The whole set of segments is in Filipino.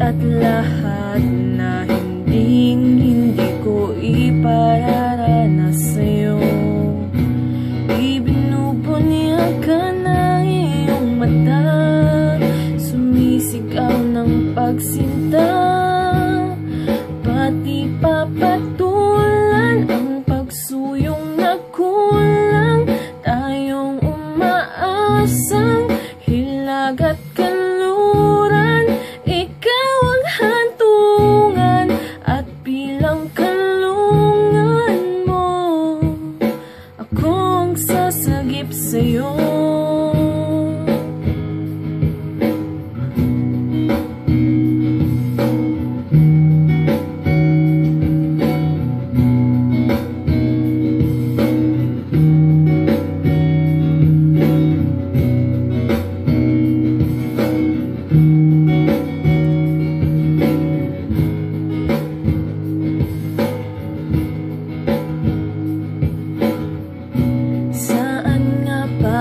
At lahat na hindi ko ipararanas sa'yo. Ibinubunyag ka ng iyong mata, sumisigaw ng pagsinta, pati papatulan ang pagsuyong na kulang. Tayong umaasang hilag at kanluran, ikaw ang hantungan at bilang kalungan mo, akong sasagip sa'yo.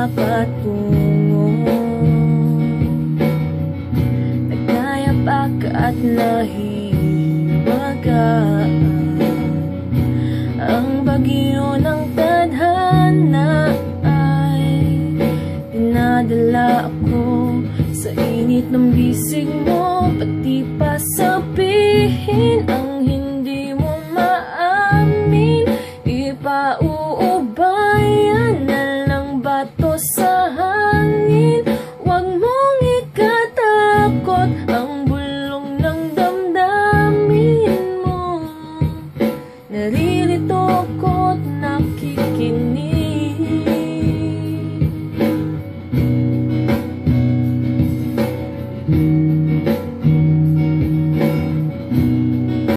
Patungo, nagkayapak at nahiwagaan ang bagyo ng tadhana ay dinadala ako sa init ng bisig mo, pati pa sa